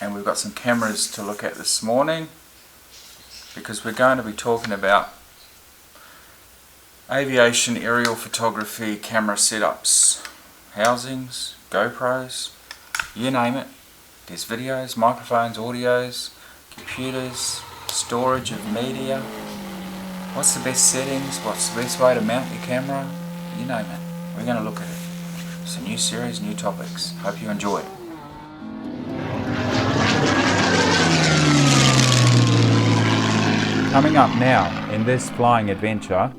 and we've got some cameras to look at this morning because we're going to be talking about aviation aerial photography camera setups, housings, GoPros, you name it. There's videos, microphones, audios, computers, storage of media. What's the best settings? What's the best way to mount your camera? You name it. We're going to look at it. It's a new series, new topics. Hope you enjoy it. Coming up now in this flying adventure,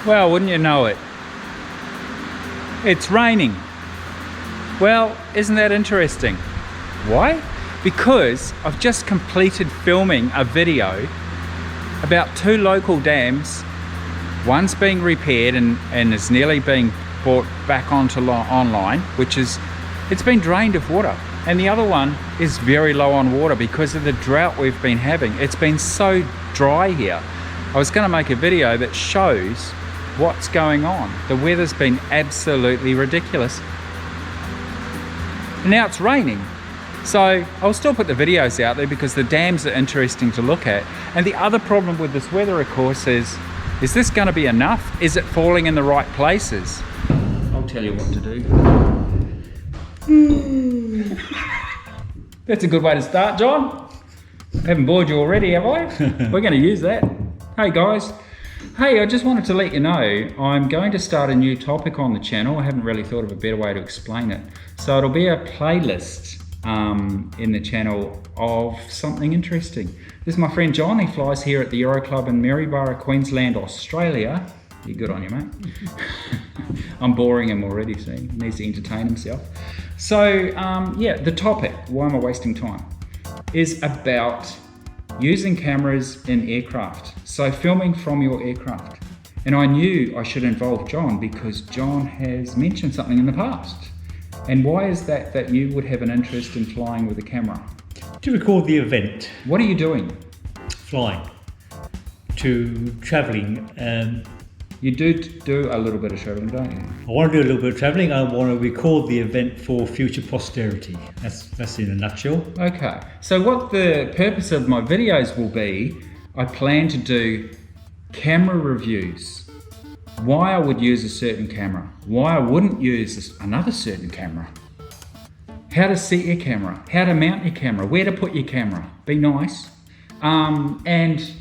well, wouldn't you know it, it's raining. Well, isn't that interesting? Why? Because I've just completed filming a video about two local dams. One's being repaired and is nearly being brought back onto online, which is, it's been drained of water. And the other one is very low on water because of the drought we've been having. It's been so dry here. I was going to make a video that shows what's going on. The weather's been absolutely ridiculous. And now it's raining. So I'll still put the videos out there because the dams are interesting to look at. And the other problem with this weather, of course, is this going to be enough? Is it falling in the right places? I'll tell you what to do. That's a good way to start, John. I haven't bored you already, have I? We're going to use that. Hey guys. Hey, I just wanted to let you know I'm going to start a new topic on the channel. I haven't really thought of a better way to explain it. So it'll be a playlist in the channel of something interesting. This is my friend John. He flies here at the Euro Club in Maryborough, Queensland, Australia. You're good on you, mate. I'm boring him already, see. He needs to entertain himself. So, yeah, the topic, why am I wasting time, is about using cameras in aircraft. So filming from your aircraft. And I knew I should involve John because John has mentioned something in the past. And why is that you would have an interest in flying with a camera? To record the event. What are you doing? Flying. To travelling. You do a little bit of travelling, don't you? I want to do a little bit of travelling. I want to record the event for future posterity. That's in a nutshell. Okay. So what the purpose of my videos will be, I plan to do camera reviews. Why I would use a certain camera. Why I wouldn't use another certain camera. How to set your camera. How to mount your camera. Where to put your camera. Be nice. And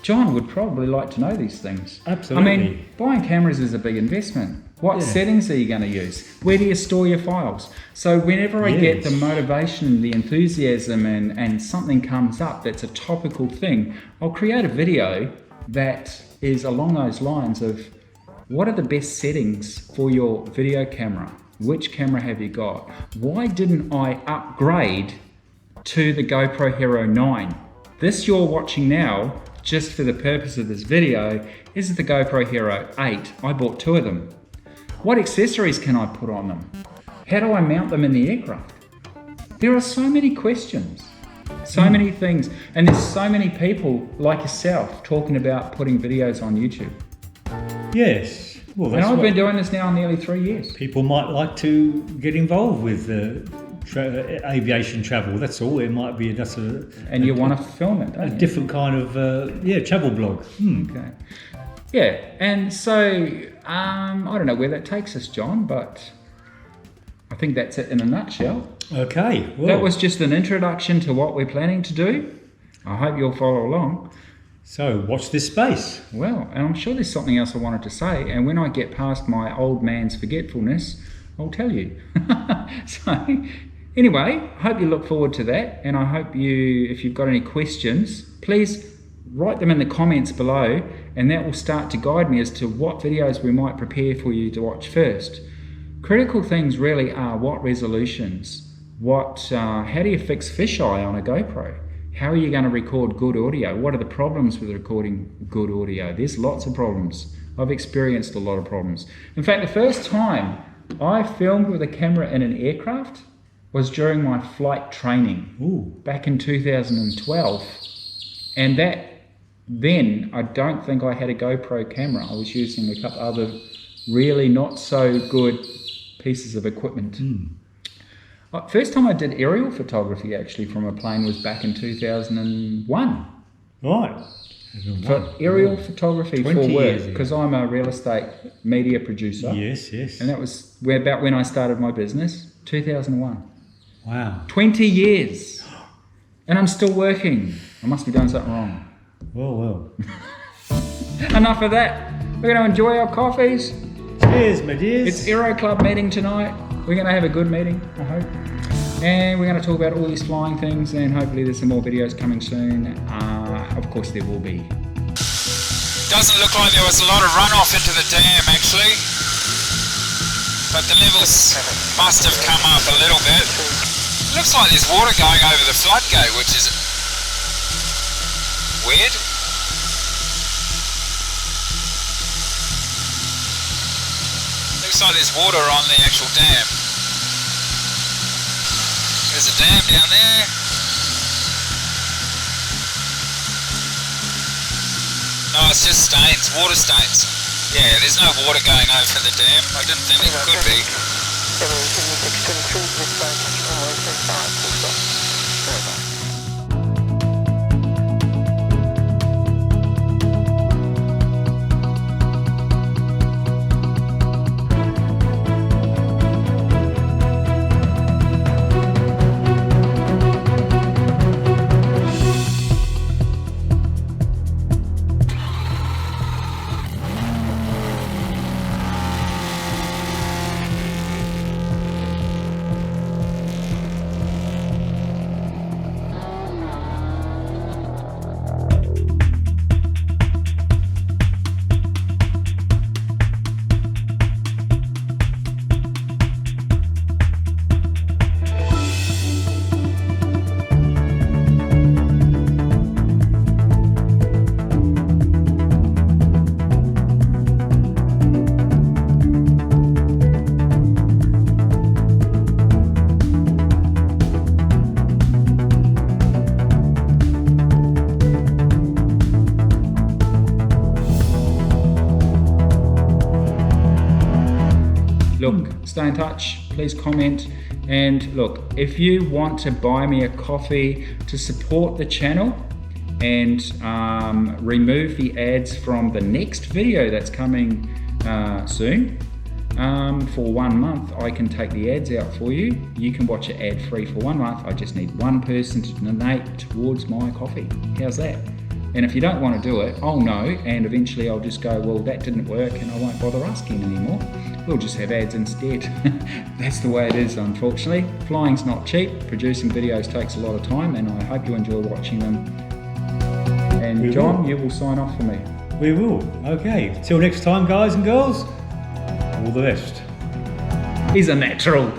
John would probably like to know these things. Absolutely. I mean, buying cameras is a big investment. What settings are you going to use? Where do you store your files? So whenever I get the motivation, the enthusiasm, and something comes up that's a topical thing, I'll create a video that is along those lines of what are the best settings for your video camera? Which camera have you got? Why didn't I upgrade to the GoPro Hero 9? This you're watching now, just for the purpose of this video, is the GoPro Hero 8. I bought two of them. What accessories can I put on them? How do I mount them in the aircraft? There are so many questions, so many things, and there's so many people like yourself talking about putting videos on YouTube. Yes. Well, and I've been doing this now nearly 3 years. People might like to get involved with aviation travel. That's all. It might be and you want to film it, don't you? Different kind of travel blog. Okay. Yeah, and so I don't know where that takes us, John, but I think that's it in a nutshell. Okay. Well, that was just an introduction to what we're planning to do. I hope you'll follow along. So watch this space. Well, and I'm sure there's something else I wanted to say, and when I get past my old man's forgetfulness, I'll tell you. So anyway, I hope you look forward to that, and I hope if you've got any questions, please write them in the comments below, and that will start to guide me as to what videos we might prepare for you to watch first. Critical things really are what resolutions, how do you fix fisheye on a GoPro? How are you going to record good audio? What are the problems with recording good audio? There's lots of problems. I've experienced a lot of problems. In fact, the first time I filmed with a camera in an aircraft was during my flight training back in 2012. And that then I don't think I had a GoPro camera. I was using a couple other really not so good pieces of equipment. First time I did aerial photography actually from a plane was back in 2001. Right. For aerial photography for 20 work, years ago. because I'm a real estate media producer. Yes, yes. And that was about when I started my business, 2001. Wow. 20 years. And I'm still working. I must be doing something wrong. Well. Enough of that. We're going to enjoy our coffees. Cheers, my dears. It's Aero Club meeting tonight. We're going to have a good meeting, I hope. And we're going to talk about all these flying things, and hopefully there's some more videos coming soon. Of course there will be. Doesn't look like there was a lot of runoff into the dam actually, but the levels must have come up a little bit. It looks like there's water going over the floodgate, which is weird. Looks like there's water on the actual dam. There's a dam down there. No, it's just stains, water stains. Yeah, there's no water going over the dam. I didn't think it could be. Look, stay in touch, please comment, and look, if you want to buy me a coffee to support the channel and remove the ads from the next video that's coming soon, for 1 month I can take the ads out for you. You can watch it ad free for 1 month. I just need one person to donate towards my coffee. How's that? And if you don't want to do it, I'll know, and eventually I'll just go, well, that didn't work, and I won't bother asking anymore. We'll just have ads instead. That's the way it is, unfortunately. Flying's not cheap. Producing videos takes a lot of time, and I hope you enjoy watching them. And John, you will sign off for me. We will. Okay. Till next time, guys and girls. All the best. He's a natural.